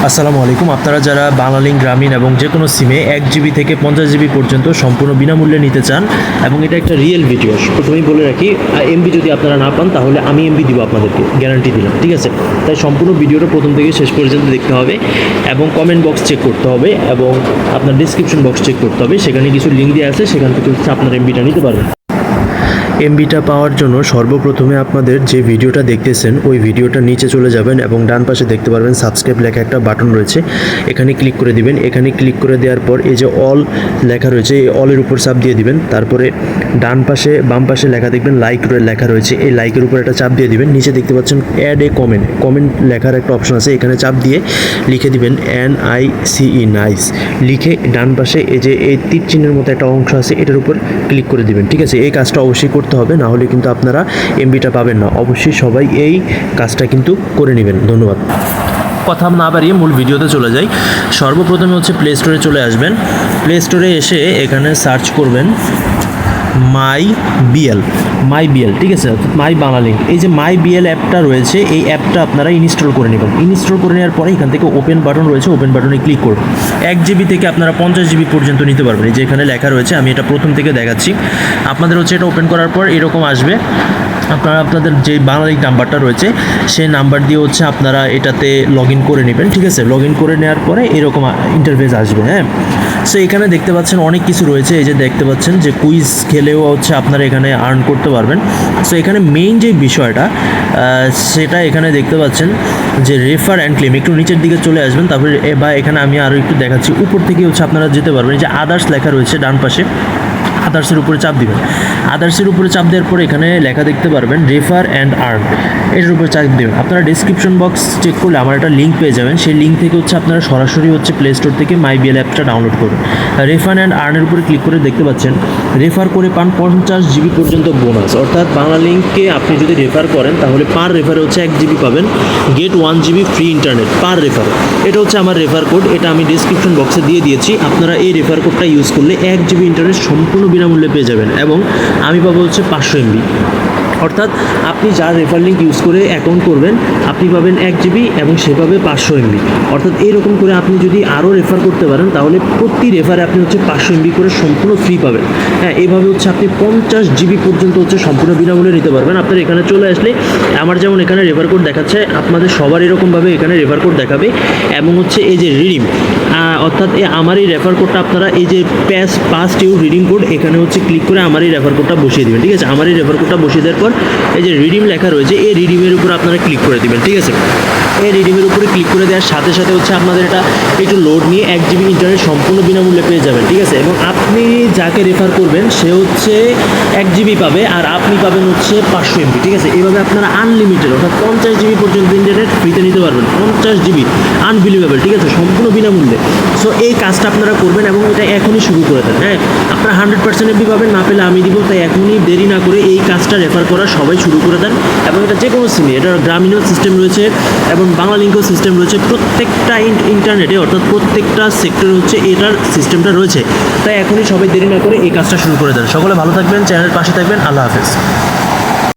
আসসালামু আলাইকুম। আপনারা যারা বাংলালিংক গ্রামীণ এবং যে কোনো সিমে 1 জিবি থেকে 50 জিবি পর্যন্ত সম্পূর্ণ বিনামূল্যে নিতে চান এবং এটা একটা রিয়েল ভিডিও, প্রথমেই বলে রাখি এমবি যদি আপনারা না পান তাহলে আমি এমবি দিব আপনাদেরকে, গ্যারান্টি দিলাম, ঠিক আছে? তাই সম্পূর্ণ ভিডিওটা প্রথম থেকে শেষ পর্যন্ত দেখতে হবে এবং কমেন্ট বক্স চেক করতে হবে এবং আপনার ডিসক্রিপশন বক্স চেক করতে হবে, সেখানে কিছু লিঙ্ক দেওয়া আছে, সেখান থেকে হচ্ছে আপনার এমবিটা নিতে পারবেন। এমবিটা পাওয়ার জন্য সর্বপ্রথমে আপনাদের যে ভিডিওটা দেখতেছেন ওই ভিডিওটা নিচে চলে যাবেন এবং ডান পাশে দেখতে পারবেন সাবস্ক্রাইব লেখা একটা বাটন রয়েছে, এখানে ক্লিক করে দিবেন। এখানে ক্লিক করে দেওয়ার পর এই যে অল লেখা রয়েছে, এই অলের উপর চাপ দিয়ে দিবেন। তারপরে ডান পাশে বাম পাশে লেখা দেখবেন লাইক লেখা রয়েছে, এই লাইকের উপর একটা চাপ দিয়ে দিবেন। নিচে দেখতে পাচ্ছেন অ্যাড এ কমেন্ট, কমেন্ট লেখার একটা অপশন আছে, এখানে চাপ দিয়ে লিখে দিবেন NICE নাইস লিখে ডান পাশে এই যে এই তীর চিহ্নের মতো একটা অংশ আছে এটার উপর ক্লিক করে দিবেন, ঠিক আছে? এই কাজটা অবশ্যই করতে হবে, না হলে কিন্তু আপনারা এমবিটা পাবেন না। অবশ্যই সবাই এই কাজটা কিন্তু করে নেবেন। ধন্যবাদ। কথা না বাড়িয়ে মূল ভিডিওতে চলে যাই। সর্বপ্রথমে হচ্ছে প্লে স্টোরে চলে আসবেন। প্লে স্টোরে এসে এখানে সার্চ করবেন মাই বিএল, ঠিক আছে? মাই বাংলালিংক, এই যে মাই বিএল অ্যাপটা রয়েছে এই অ্যাপটা আপনারা ইনস্টল করে নেবেন। ইনস্টল করে নেওয়ার পরে এখান থেকে ওপেন বাটন রয়েছে, ওপেন বাটনে ক্লিক করবেন। 1 জিবি থেকে আপনারা 50 জিবি পর্যন্ত নিতে পারবেন। এই যে এখানে লেখা রয়েছে, আমি এটা প্রথম থেকে দেখাচ্ছি আপনাদের। হচ্ছে এটা ওপেন করার পর এরকম আসবে, আপনারা আপনাদের যে বাংলালিংক নাম্বারটা রয়েছে সেই নাম্বার দিয়ে হচ্ছে আপনারা এটাতে লগ ইন করে নেবেন, ঠিক আছে? লগ ইন করে নেওয়ার পরে এরকম ইন্টারফেস আসবে। হ্যাঁ, সো এখানে দেখতে পাচ্ছেন অনেক কিছু রয়েছে। এই যে দেখতে পাচ্ছেন যে কুইজ খেলেও হচ্ছে আপনারা এখানে আর্ন করতে পারবেন। সো এখানে মেইন যে বিষয়টা সেটা এখানে দেখতে পাচ্ছেন যে রেফার অ্যান্ড ক্লেম, একটু নিচের দিকে চলে আসবেন। তারপরে বা এখানে আমি আরও একটু দেখাচ্ছি, উপর থেকে হচ্ছে আপনারা যেতে পারবেন। এই যে আদার্স লেখা রয়েছে ডান পাশে, আদার্সের উপরে চাপ দিবেন। আদার্সের উপরে চাপ দেওয়ার পর এখানে লেখা দেখতে পারবেন রেফার অ্যান্ড আর্ন, এটার উপরে চাপ দেবেন। আপনারা ডিসক্রিপশন বক্স চেক করলে আমার একটা লিঙ্ক পেয়ে যাবেন, সেই লিঙ্ক থেকে হচ্ছে আপনারা সরাসরি হচ্ছে প্লে স্টোর থেকে মাই বিএল অ্যাপটা ডাউনলোড করবেন। রেফার অ্যান্ড আর্নের উপরে ক্লিক করে দেখতে পাচ্ছেন রেফার করে পান 50 জিবি পর্যন্ত বোনাস, অর্থাৎ বাংলালিংককে আপনি যদি রেফার করেন তাহলে পার রেফারে হচ্ছে 1 জিবি পাবেন, গেট 1 জিবি ফ্রি ইন্টারনেট পার রেফার। এটা হচ্ছে আমার রেফার কোড, এটা আমি ডিসক্রিপশন বক্সে দিয়ে দিয়েছি। আপনারা এই রেফার কোডটা ইউজ করলে 1 জিবি ইন্টারনেট সম্পূর্ণ বিনামূল্যে পেয়ে যাবেন এবং আমি পাবো হচ্ছে 500 এমবি। অর্থাৎ আপনি যার রেফার লিঙ্ক ইউজ করে অ্যাকাউন্ট করবেন আপনি পাবেন 1 জিবি এবং সে পাবে 500 এমবি। অর্থাৎ এরকম করে আপনি যদি আরও রেফার করতে পারেন তাহলে প্রতি রেফারে আপনি হচ্ছে 500 এমবি করে সম্পূর্ণ ফ্রি পাবেন। হ্যাঁ, এইভাবে হচ্ছে আপনি 50 জিবি পর্যন্ত হচ্ছে সম্পূর্ণ বিনামূল্যে নিতে পারবেন। আপনার এখানে চলে আসলে আমার যেমন এখানে রেফার কোড দেখাচ্ছে, আপনাদের সবার এরকমভাবে এখানে রেফার কোড দেখাবে এবং হচ্ছে এই যে রিডিম, অর্থাৎ আমার এই রেফার কোডটা আপনারা এই যে পাস্ট ইউ রিডিম কোড এখানে হচ্ছে ক্লিক করে আমার এই রেফার কোডটা বসিয়ে দেবেন, ঠিক আছে? আমার এই রেফার কোডটা বসিয়ে দেওয়ার পর এই যে রিডিম লেখা রয়েছে এই রিডিমের উপর আপনারা ক্লিক করে দেবেন, ঠিক আছে? এই রিডিমের উপরে ক্লিক করে দেওয়ার সাথে সাথে হচ্ছে আপনাদের এটা একটু লোড নিয়ে 1 জিবি ইন্টারনেট সম্পূর্ণ বিনামূল্যে পেয়ে যাবেন, ঠিক আছে? এবং আপনি যাকে রেফার করবেন সে হচ্ছে 1 জিবি পাবে আর আপনি পাবেন হচ্ছে 500 এমবি, ঠিক আছে? এইভাবে আপনারা আনলিমিটেড অর্থাৎ 50 জিবি পর্যন্ত ইন্টারনেট ফ্রিতে নিতে পারবেন। 50 জিবি আনবিলিভেবল, ঠিক আছে? সম্পূর্ণ বিনামূল্যে। সো এই কাজটা আপনারা করবেন এবং এটা এখনই শুরু করে দেন। হ্যাঁ, আপনারা 100% এমবি পাবেন, না পেলে আমি দিব। তাই এখনই দেরি না করে এই কাজটা রেফার করা সবাই শুরু করে দেন এবং এটা যে কোনো সিমে, এটা গ্রামীণও সিস্টেম রয়েছে এবং বাংলালিংকও সিস্টেম রয়েছে, প্রত্যেকটা ইন্টারনেটে অর্থাৎ প্রত্যেকটা সেক্টরে হচ্ছে এটার সিস্টেমটা রয়েছে। তাই এখনই সবাই দেরি না করে এই কাজটা শুরু করে দেন। সকলে ভালো থাকবেন, চ্যানেলের পাশে থাকবেন। আল্লাহ হাফেজ।